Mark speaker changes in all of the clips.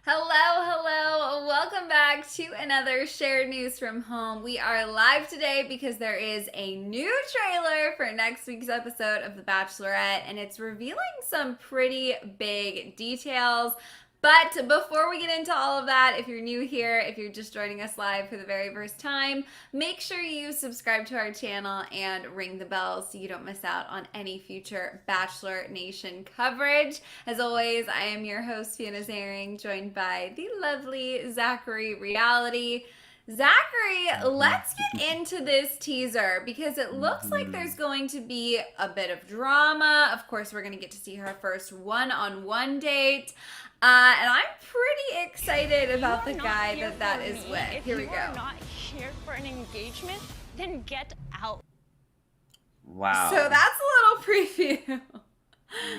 Speaker 1: Hello. Welcome back to another shared news from home. We are live today because there is a new trailer for next week's episode of The Bachelorette, and it's revealing some pretty big details. But before we get into all of that, if you're new here, if you're just joining us live for the very first time, make sure you subscribe to our channel and ring the bell so you don't miss out on any future Bachelor Nation coverage. As always, I am your host, Fiona Zaring, joined by the lovely Zachary Reality. Zachary, let's get into this teaser because it looks like there's going to be a bit of drama. Of course, we're going to get to see her first one-on-one date. And I'm pretty excited about the guy that is with. Here we go.
Speaker 2: If you are not here for an engagement, then get out.
Speaker 3: Wow.
Speaker 1: So that's a little preview.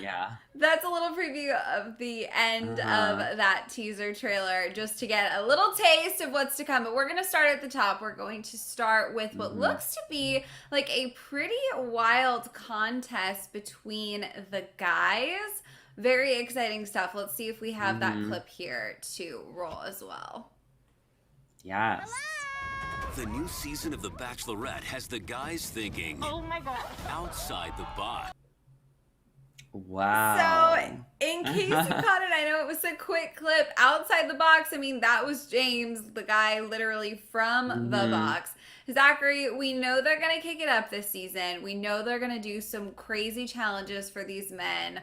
Speaker 3: Yeah.
Speaker 1: That's a little preview of the end of that teaser trailer, just to get a little taste of what's to come. But we're going to start at the top. We're going to start with what looks to be like a pretty wild contest between the guys. Very exciting stuff. Let's see if we have that clip here to roll as well.
Speaker 3: Yes.
Speaker 4: The new season of The Bachelorette has the guys thinking,
Speaker 2: Oh my god.
Speaker 4: outside the box.
Speaker 3: Wow.
Speaker 1: So, in case you caught it, I know it was a quick clip outside the box. I mean, that was James, the guy literally from the box. Zachary, we know they're going to kick it up this season. We know they're going to do some crazy challenges for these men.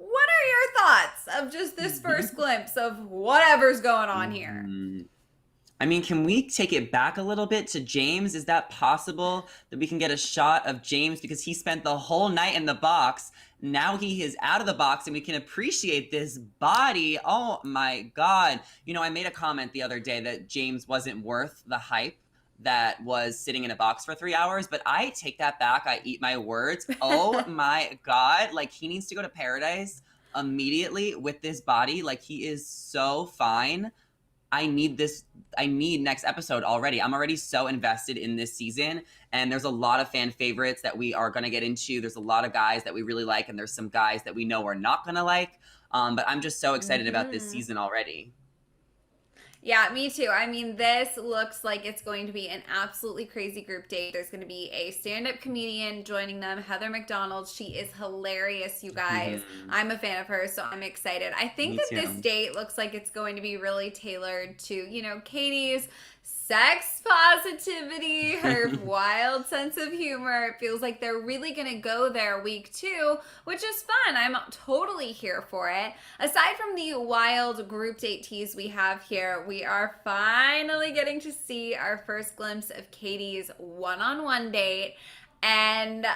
Speaker 1: What are your thoughts of just this first glimpse of whatever's going on here?
Speaker 3: I mean, can we take it back a little bit to James? Is that possible that we can get a shot of James because he spent the whole night in the box? Now he is out of the box and we can appreciate this body. Oh my God. You know, I made a comment the other day that James wasn't worth the hype that was sitting in a box for 3 hours, but I take that back. I eat my words. Oh my God. Like, he needs to go to paradise immediately with this body. Like, he is so fine. I need next episode already. I'm already so invested in this season, and there's a lot of fan favorites that we are going to get into. There's a lot of guys that we really like, and there's some guys that we know we're not going to like. But I'm just so excited about this season already.
Speaker 1: Yeah, me too. I mean, this looks like it's going to be an absolutely crazy group date. There's going to be a stand-up comedian joining them, Heather McDonald. She is hilarious, you guys. I'm a fan of hers, so I'm excited. I think that this date looks like it's going to be really tailored to, you know, Katie's sex positivity, her wild sense of humor. It feels like they're really going to go there week 2, which is fun. I'm totally here for it. Aside from the wild group date tease we have here, we are finally getting to see our first glimpse of Katie's one-on-one date. And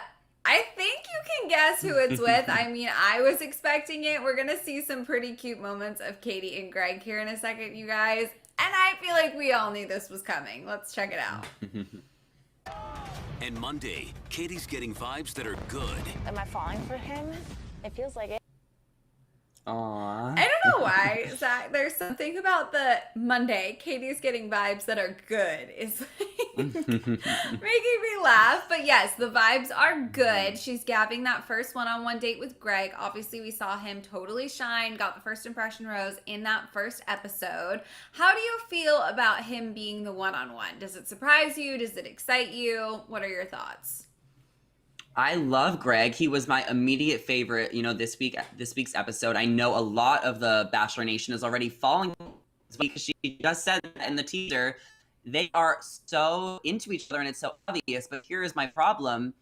Speaker 1: I think you can guess who it's with. I mean, I was expecting it. We're going to see some pretty cute moments of Katie and Greg here in a second, you guys. And I feel like we all knew this was coming. Let's check it out.
Speaker 4: And Monday, Katie's getting vibes that are good.
Speaker 2: Am I falling for him? It feels like it.
Speaker 3: Aww.
Speaker 1: I don't know why, Zach. There's something about the Monday, Katie's getting vibes that are good. Is like making me laugh. But yes, the vibes are good. She's gabbing that first one-on-one date with Greg. Obviously, we saw him totally shine, got the first impression rose in that first episode. How do you feel about him being the one-on-one? Does it surprise you? Does it excite you? What are your thoughts?
Speaker 3: I love Greg. He was my immediate favorite, you know, this week's episode. I know a lot of the Bachelor Nation is already falling this week. She just said that in the teaser. They are so into each other and it's so obvious. But here is my problem.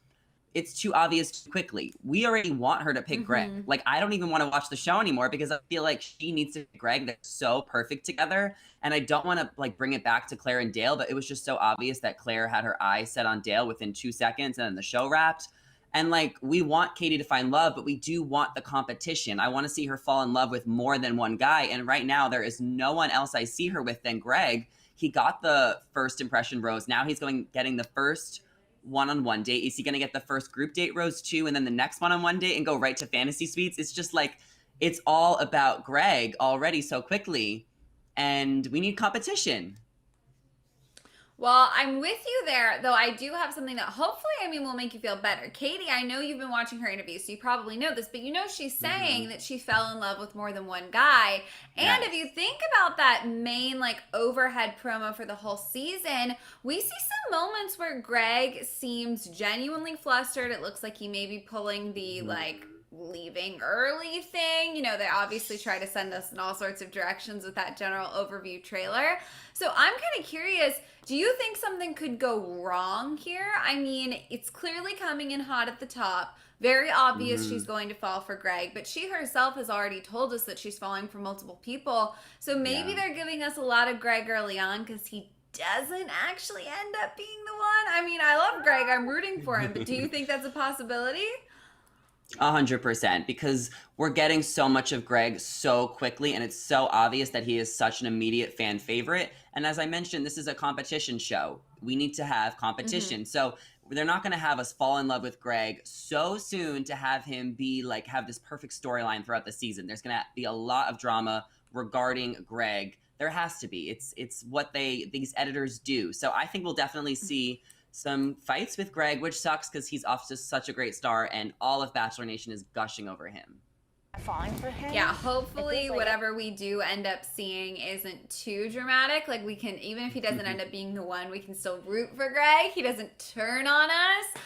Speaker 3: It's too obvious too quickly. We already want her to pick Greg. Like, I don't even want to watch the show anymore because I feel like she needs to pick Greg. They're so perfect together. And I don't want to, like, bring it back to Claire and Dale, but it was just so obvious that Claire had her eye set on Dale within 2 seconds and then the show wrapped. And, like, we want Katie to find love, but we do want the competition. I want to see her fall in love with more than one guy. And right now, there is no one else I see her with than Greg. He got the first impression rose. Now he's getting the first one-on-one date. Is he going to get the first group date rose too, and then the next one-on-one date and go right to fantasy suites? It's just like, it's all about Greg already so quickly. And we need competition.
Speaker 1: Well, I'm with you there, though I do have something that hopefully, will make you feel better. Katie, I know you've been watching her interviews, so you probably know this, but she's saying that she fell in love with more than one guy. And if you think about that main, overhead promo for the whole season, we see some moments where Greg seems genuinely flustered. It looks like he may be pulling the, leaving early thing. They obviously try to send us in all sorts of directions with that general overview trailer. So I'm kind of curious, do you think something could go wrong here? It's clearly coming in hot at the top. Very obvious she's going to fall for Greg, but she herself has already told us that she's falling for multiple people. So maybe they're giving us a lot of Greg early on because he doesn't actually end up being the one. I love Greg. I'm rooting for him, but do you think that's a possibility?
Speaker 3: 100%, because we're getting so much of Greg so quickly, and it's so obvious that he is such an immediate fan favorite. And as I mentioned, this is a competition show. We need to have competition. So they're not going to have us fall in love with Greg so soon to have him be have this perfect storyline throughout the season. There's going to be a lot of drama regarding Greg. There has to be. It's what these editors do. So I think we'll definitely see some fights with Greg, which sucks because he's off to such a great start and all of Bachelor Nation is gushing over him.
Speaker 2: Falling for him.
Speaker 1: Yeah, hopefully whatever we do end up seeing isn't too dramatic. We can, even if he doesn't end up being the one, we can still root for Greg. He doesn't turn on us.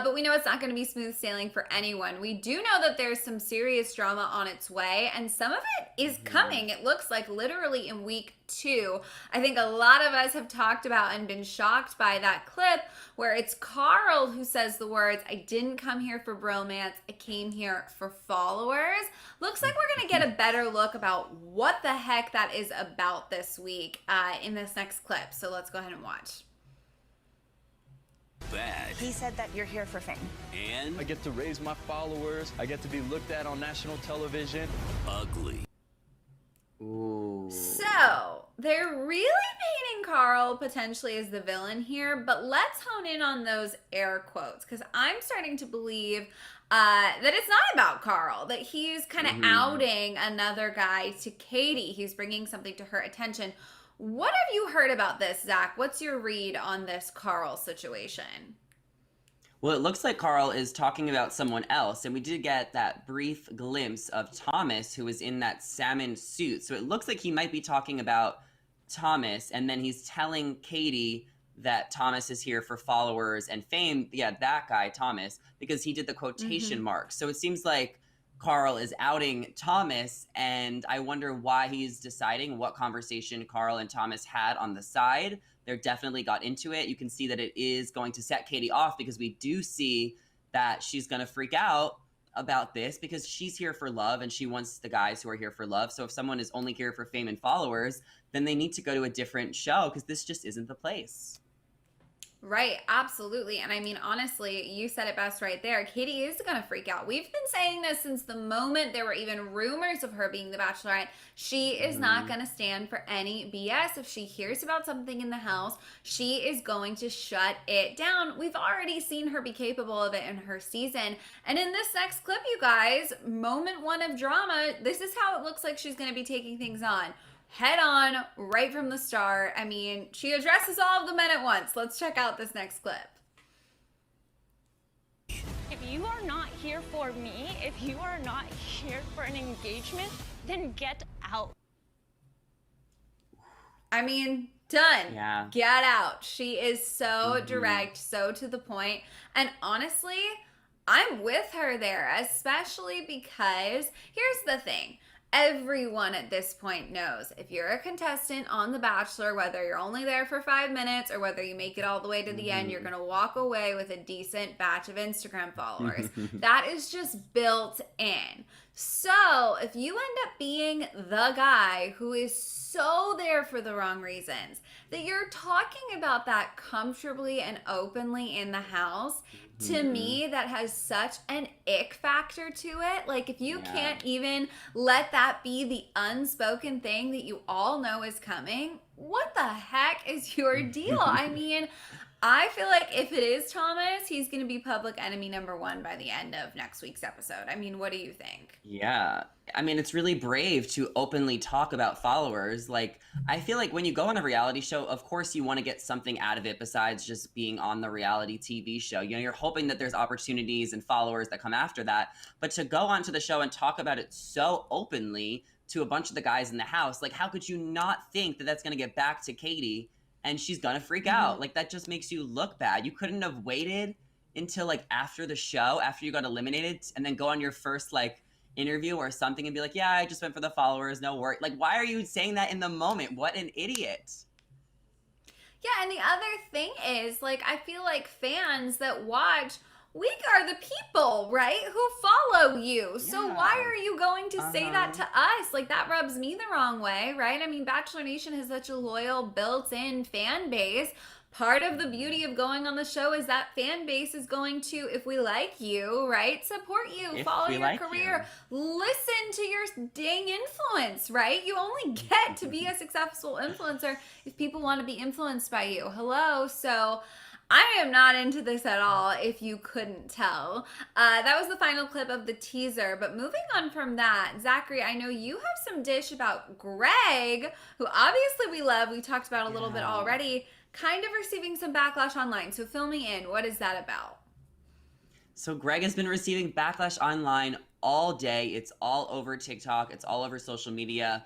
Speaker 1: But we know it's not going to be smooth sailing for anyone. We do know that there's some serious drama on its way, and some of it is coming. It looks like literally in week 2. I think a lot of us have talked about and been shocked by that clip where it's Carl who says the words, "I didn't come here for bromance, I came here for followers." Looks like we're going to get a better look about what the heck that is about this week in this next clip. So let's go ahead and watch.
Speaker 4: Bad.
Speaker 2: He said that you're here for fame.
Speaker 4: And
Speaker 5: I get to raise my followers. I get to be looked at on national television.
Speaker 4: ugly.
Speaker 3: Ooh.
Speaker 1: So they're really painting Carl potentially as the villain here, but let's hone in on those air quotes because I'm starting to believe that it's not about Carl, that he's kind of outing another guy to Katie. He's bringing something to her attention. What have you heard about this, Zach? What's your read on this Carl situation?
Speaker 3: Well, it looks like Carl is talking about someone else, and we did get that brief glimpse of Thomas, who was in that salmon suit. So it looks like he might be talking about Thomas, and then he's telling Katie that Thomas is here for followers and fame. Yeah, that guy, Thomas, because he did the quotation marks. So it seems like Carl is outing Thomas, and I wonder why he's deciding what conversation Carl and Thomas had on the side. They definitely got into it. You can see that it is going to set Katie off because we do see that she's going to freak out about this because she's here for love and she wants the guys who are here for love. So if someone is only here for fame and followers, then they need to go to a different show because this just isn't the place.
Speaker 1: Right, absolutely. And honestly, you said it best right there. Katie is going to freak out. We've been saying this since the moment there were even rumors of her being the Bachelorette. She is not going to stand for any BS. If she hears about something in the house, she is going to shut it down. We've already seen her be capable of it in her season. And in this next clip, you guys, moment 1 of drama, this is how it looks like she's going to be taking things on. Head on, right from the start. She addresses all of the men at once. Let's check out this next clip.
Speaker 2: If you are not here for me, if you are not here for an engagement, then get out.
Speaker 1: Done.
Speaker 3: Yeah.
Speaker 1: Get out. She is so direct, so to the point. And honestly, I'm with her there, especially because here's the thing. Everyone at this point knows if you're a contestant on The Bachelor, whether you're only there for 5 minutes or whether you make it all the way to the end, you're going to walk away with a decent batch of Instagram followers. That is just built in. So if you end up being the guy who is so there for the wrong reasons, that you're talking about that comfortably and openly in the house, to me, that has such an ick factor to it. If you can't even let that be the unspoken thing that you all know is coming, what the heck is your deal? I feel like if it is Thomas, he's going to be public enemy number one by the end of next week's episode. I mean, what do you think?
Speaker 3: Yeah. I mean, it's really brave to openly talk about followers. Like, I feel like when you go on a reality show, of course you want to get something out of it besides just being on the reality TV show. You know, you're hoping that there's opportunities and followers that come after that. But to go onto the show and talk about it so openly to a bunch of the guys in the house, like, how could you not think that that's going to get back to Katie and she's going to freak out? Like, that just makes you look bad. You couldn't have waited until, like, after the show, after you got eliminated, and then go on your first, like, interview or something and be like, yeah, I just went for the followers, no worry. Like, why are you saying that in the moment? What an idiot.
Speaker 1: Yeah, and the other thing is, like, I feel like fans that watch, we are the people, right, who follow you. So why are you going to say that to us? Like, that rubs me the wrong way, right? I mean, Bachelor Nation has such a loyal, built-in fan base. Part of the beauty of going on the show is that fan base is going to, if we like you, right, support you, follow your career, listen to your dang influence, right? You only get to be a successful influencer if people want to be influenced by you. Hello? So I am not into this at all, if you couldn't tell. That was the final clip of the teaser. But moving on from that, Zachary, I know you have some dish about Greg, who obviously we love. We talked about a little bit already. Kind of receiving some backlash online. So fill me in. What is that about?
Speaker 3: So Greg has been receiving backlash online all day. It's all over TikTok. It's all over social media.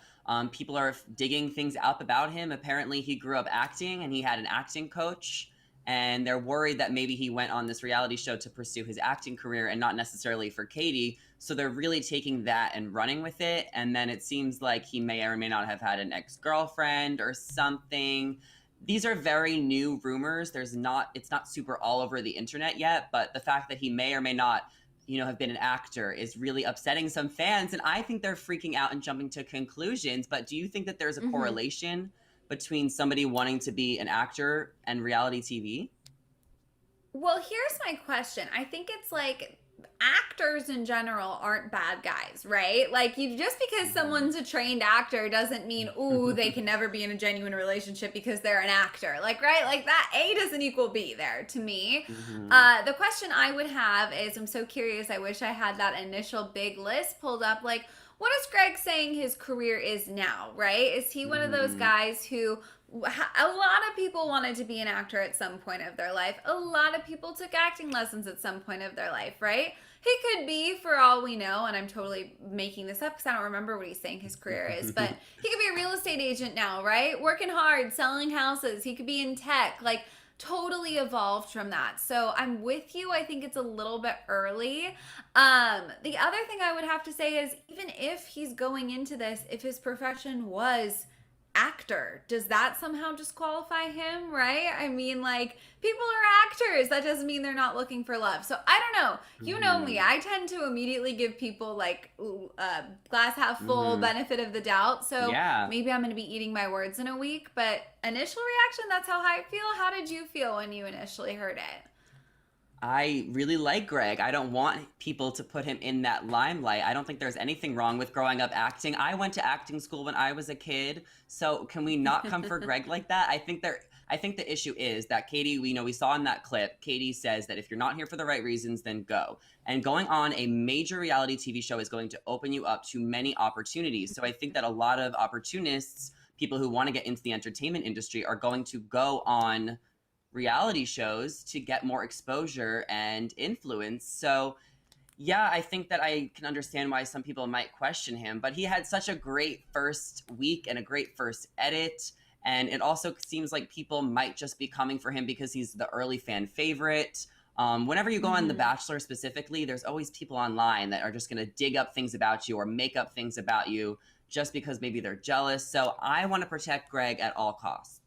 Speaker 3: People are digging things up about him. Apparently he grew up acting and he had an acting coach. And they're worried that maybe he went on this reality show to pursue his acting career and not necessarily for Katie. So they're really taking that and running with it. And then it seems like he may or may not have had an ex-girlfriend or something. These are very new rumors. It's not super all over the internet yet, but the fact that he may or may not, have been an actor is really upsetting some fans. And I think they're freaking out and jumping to conclusions. But do you think that there's a correlation between somebody wanting to be an actor and reality TV?
Speaker 1: Well, here's my question. I think it's like actors in general aren't bad guys, right? Like, just because someone's a trained actor doesn't mean, ooh, they can never be in a genuine relationship because they're an actor. Like, right? Like, that A doesn't equal B there to me. The question I would have is, I'm so curious, I wish I had that initial big list pulled up. Like, what is Greg saying his career is now, right? Is he one of those guys who, a lot of people wanted to be an actor at some point of their life. A lot of people took acting lessons at some point of their life, right? He could be, for all we know, and I'm totally making this up because I don't remember what he's saying his career is, but he could be a real estate agent now, right? Working hard, selling houses. He could be in tech, like totally evolved from that. So I'm with you. I think it's a little bit early. The other thing I would have to say is, even if he's going into this, if his profession was actor, does that somehow disqualify him, right? I mean, like, people are actors. That doesn't mean they're not looking for love. So I don't know. You know me. I tend to immediately give people like glass half full benefit of the doubt. So maybe I'm going to be eating my words in a week. But initial reaction, that's how I feel. How did you feel when you initially heard it?
Speaker 3: I really like Greg. I don't want people to put him in that limelight. I don't think there's anything wrong with growing up acting. I went to acting school when I was a kid. So can we not come for Greg like that? I think the issue is that Katie, we saw in that clip, Katie says that if you're not here for the right reasons, then go. And going on a major reality TV show is going to open you up to many opportunities. So I think that a lot of opportunists, people who want to get into the entertainment industry, are going to go on reality shows to get more exposure and influence. So yeah, I think that I can understand why some people might question him, but he had such a great first week and a great first edit. And it also seems like people might just be coming for him because he's the early fan favorite. Whenever you go on The Bachelor specifically, there's always people online that are just going to dig up things about you or make up things about you just because maybe they're jealous. So I want to protect Greg at all costs.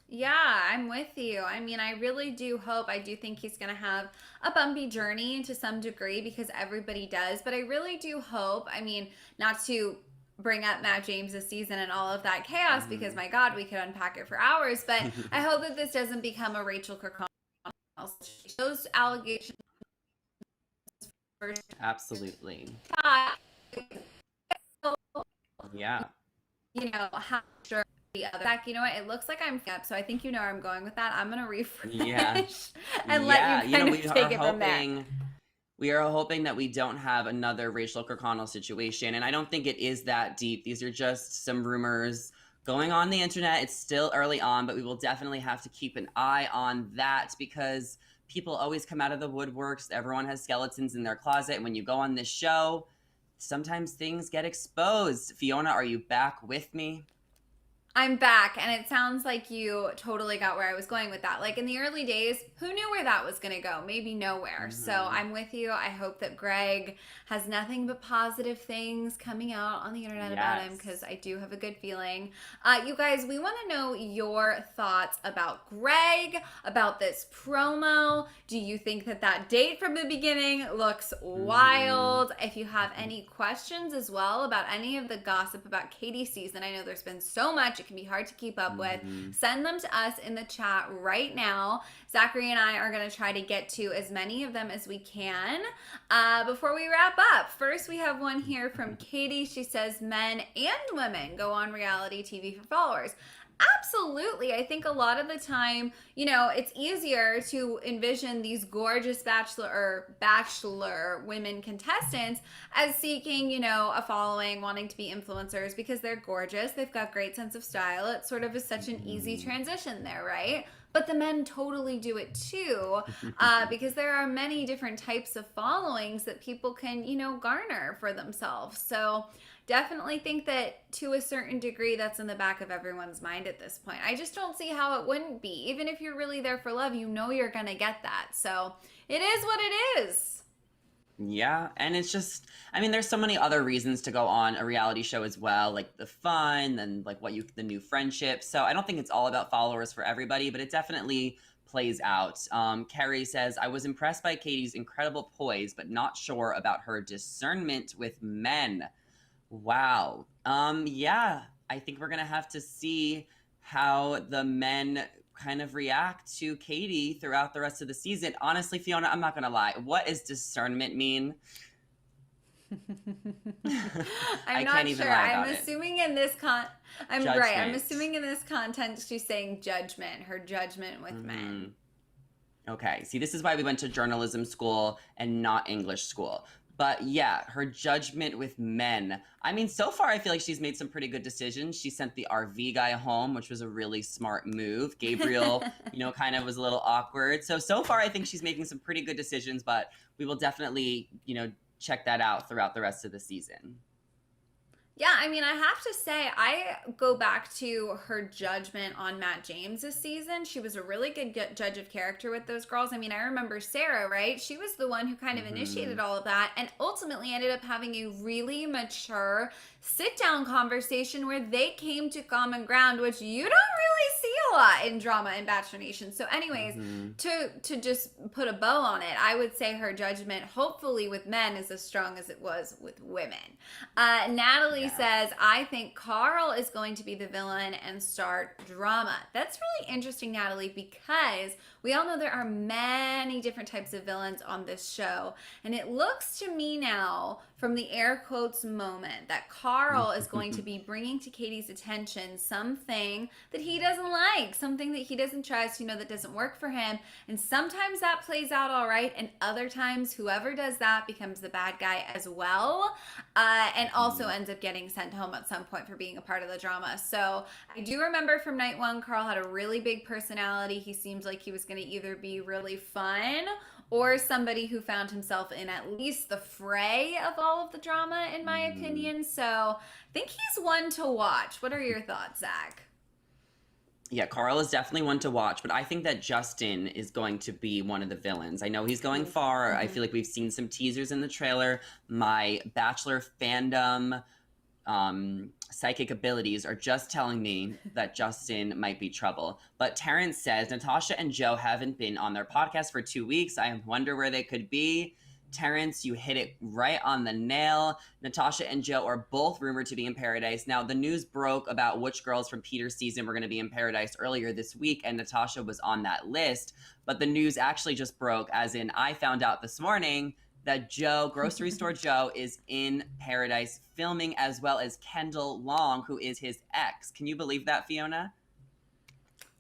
Speaker 1: Yeah, I'm with you. I mean, I really do hope, I do think he's going to have a bumpy journey to some degree because everybody does, but I really do hope, I mean, not to bring up Matt James's season and all of that chaos because my God, we could unpack it for hours, but I hope that this doesn't become a Rachel Kirkconnell. Those allegations.
Speaker 3: Absolutely. Yeah.
Speaker 1: How sure the other. Zach, you know what? It looks like I'm up, so I think you know where I'm going with that. I'm gonna refresh
Speaker 3: Yeah.
Speaker 1: and let you kind of take it from there.
Speaker 3: We are hoping that we don't have another Rachel Kirkconnell situation, and I don't think it is that deep. These are just some rumors going on the internet. It's still early on, but we will definitely have to keep an eye on that because people always come out of the woodworks. Everyone has skeletons in their closet, and when you go on this show, sometimes things get exposed. Fiona, are you back with me?
Speaker 1: I'm back, and it sounds like you totally got where I was going with that. Like in the early days, who knew where that was going to go? Maybe nowhere. So I'm with you. I hope that Greg has nothing but positive things coming out on the internet about him because I do have a good feeling. You guys, we want to know your thoughts about Greg, about this promo. Do you think that that date from the beginning looks wild? If you have any questions as well about any of the gossip about Katie's season, I know there's been so much. It can be hard to keep up with. Send them to us in the chat right now. Zachary and I are going to try to get to as many of them as we can. Before we wrap up, first we have one here from Katie. She says men and women go on reality TV for followers. Absolutely. I think a lot of the time, you know, it's easier to envision these gorgeous bachelor women contestants as seeking, you know, a following, wanting to be influencers because they're gorgeous. They've got great sense of style. It sort of is such an easy transition there, right? But the men totally do it too because there are many different types of followings that people can, you know, garner for themselves. So definitely think that to a certain degree that's in the back of everyone's mind at this point. I just don't see how it wouldn't be. Even if you're really there for love, you know you're going to get that. So it is what it is.
Speaker 3: Yeah, and it's just, I mean, there's so many other reasons to go on a reality show as well, like the fun and like the new friendship. So I don't think it's all about followers for everybody, but it definitely plays out. Carrie says, I was impressed by Katie's incredible poise, but not sure about her discernment with men. Wow. Yeah, I think we're going to have to see how the men kind of react to Katie throughout the rest of the season. Honestly, Fiona, I'm not going to lie. What does discernment mean?
Speaker 1: I'm not sure. I'm assuming in this I'm assuming in this content she's saying judgment, her judgment with men.
Speaker 3: Okay. See, this is why we went to journalism school and not English school. But yeah, her judgment with men. I mean, so far, I feel like she's made some pretty good decisions. She sent the RV guy home, which was a really smart move. Gabriel, you know, kind of was a little awkward. So far, I think she's making some pretty good decisions, but we will definitely, you know, check that out throughout the rest of the season.
Speaker 1: Yeah, I mean, I have to say, I go back to her judgment on Matt James this season. She was a really good judge of character with those girls. I mean, I remember Sarah, right? She was the one who kind of initiated all of that and ultimately ended up having a really mature sit-down conversation where they came to common ground, which you don't really see a lot in drama in Bachelor Nation. So anyways, to just put a bow on it, I would say her judgment, hopefully with men, is as strong as it was with women. Natalie says, I think Carl is going to be the villain and start drama. That's really interesting, Natalie, because we all know there are many different types of villains on this show. And it looks to me now, from the air quotes moment, that Carl is going to be bringing to Katie's attention something that he doesn't like, something that he doesn't trust, you know, that doesn't work for him. And sometimes that plays out all right. And other times, whoever does that becomes the bad guy as well. And also ends up getting sent home at some point for being a part of the drama. So I do remember from night one, Carl had a really big personality. He seems like he was going to either be really fun or somebody who found himself in at least the fray of all of the drama, in my opinion. So I think he's one to watch. What are your thoughts, Zach?
Speaker 3: Yeah, Carl is definitely one to watch, but I think that Justin is going to be one of the villains. I know he's going far. I feel like we've seen some teasers in the trailer. My Bachelor fandom psychic abilities are just telling me that Justin might be trouble. But Terrence says, Natasha and Joe haven't been on their podcast for 2 weeks. I wonder where they could be. Terrence, you hit it right on the nail. Natasha and Joe are both rumored to be in Paradise. Now, the news broke about which girls from Peter's season were going to be in Paradise earlier this week, and Natasha was on that list. But the news actually just broke, as in I found out this morning that Joe, Grocery Store Joe, is in Paradise filming, as well as Kendall Long, who is his ex. Can you believe that, Fiona?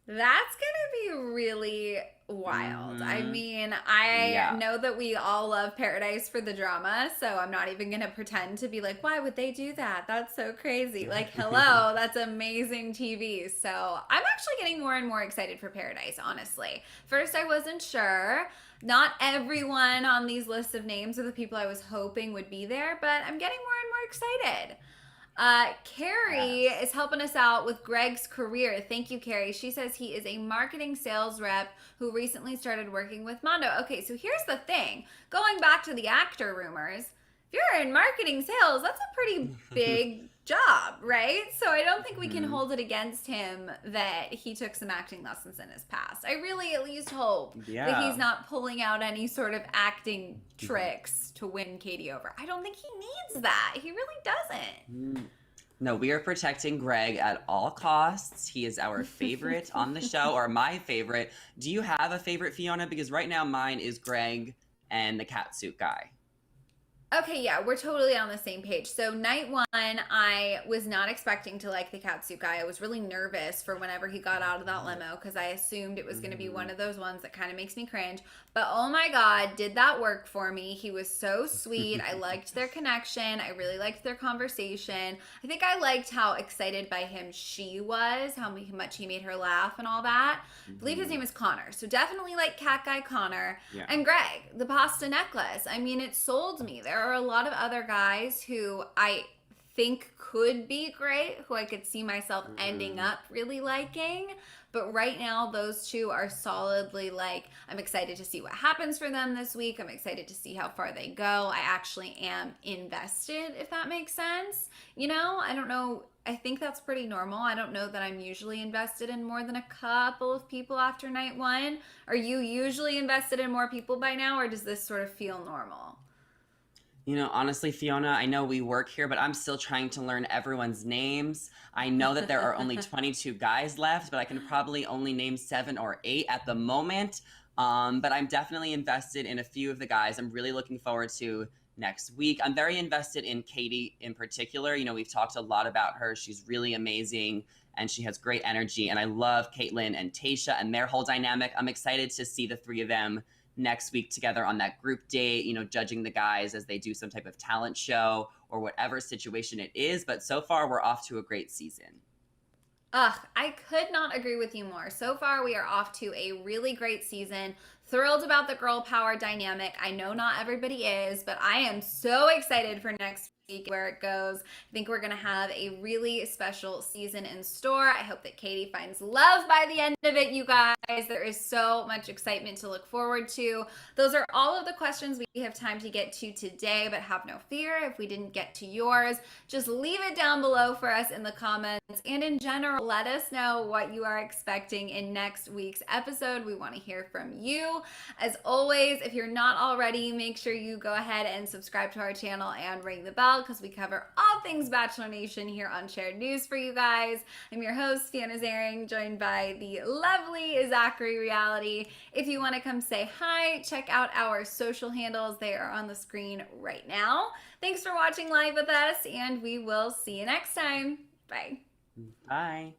Speaker 1: That's gonna be really wild. I
Speaker 3: Mhm.
Speaker 1: mean, I
Speaker 3: Yeah.
Speaker 1: know that we all love Paradise for the drama, so I'm not even gonna pretend to be like, why would they do that? That's so crazy. Like, hello, that's amazing TV. So I'm actually getting more and more excited for Paradise, honestly. First, I wasn't sure. Not everyone on these lists of names are the people I was hoping would be there, but I'm getting more and more excited. Carrie
Speaker 3: Yes.
Speaker 1: is helping us out with Greg's career. Thank you, Carrie. She says he is a marketing sales rep who recently started working with Mondo. Okay, so here's the thing. Going back to the actor rumors, if you're in marketing sales, that's a pretty big job, right? So I don't think we can hold it against him that he took some acting lessons in his past. I really at least hope that
Speaker 3: Yeah.
Speaker 1: he's not pulling out any sort of acting tricks to win Katie over. I don't think he needs that. He really doesn't.
Speaker 3: No, we are protecting Greg at all costs. He is our favorite on the show, or my favorite. Do you have a favorite, Fiona? Because right now mine is Greg and the catsuit guy.
Speaker 1: Okay, yeah, we're totally on the same page. So night one, I was not expecting to like the catsuit guy. I was really nervous for whenever he got out of that limo because I assumed it was going to be one of those ones that kind of makes me cringe. But oh my God, did that work for me? He was so sweet. I liked their connection. I really liked their conversation. I think I liked how excited by him she was, how much he made her laugh and all that. I believe his name is Connor. So definitely like cat guy Connor.
Speaker 3: Yeah.
Speaker 1: And Greg, the pasta necklace. I mean, it sold me. There are a lot of other guys who I think could be great, who I could see myself ending up really liking. But right now, those two are solidly like, I'm excited to see what happens for them this week. I'm excited to see how far they go. I actually am invested, if that makes sense. You know, I don't know. I think that's pretty normal. I don't know that I'm usually invested in more than a couple of people after night one. Are you usually invested in more people by now, or does this sort of feel normal?
Speaker 3: You know, honestly, Fiona, I know we work here, but I'm still trying to learn everyone's names. I know that there are only 22 guys left, but I can probably only name 7 or 8 at the moment. But I'm definitely invested in a few of the guys. I'm really looking forward to next week. I'm very invested in Katie in particular. You know, we've talked a lot about her. She's really amazing and she has great energy. And I love Caitlin and Tayshia and their whole dynamic. I'm excited to see the 3 of them next week together on that group date, you know, judging the guys as they do some type of talent show or whatever situation it is. But so far, we're off to a great season.
Speaker 1: Ugh, I could not agree with you more. So far, we are off to a really great season. Thrilled about the girl power dynamic. I know not everybody is, but I am so excited for next week where it goes. I think we're going to have a really special season in store. I hope that Katie finds love by the end of it, you guys. There is so much excitement to look forward to. Those are all of the questions we have time to get to today, but have no fear if we didn't get to yours. Just leave it down below for us in the comments. And in general, let us know what you are expecting in next week's episode. We want to hear from you. As always, if you're not already, make sure you go ahead and subscribe to our channel and ring the bell because we cover all things Bachelor Nation here on Shared News for you guys. I'm your host, Fiona Zaring, joined by the lovely Zachary Reality. If you want to come say hi, check out our social handles. They are on the screen right now. Thanks for watching live with us, and we will see you next time. Bye.
Speaker 3: Bye.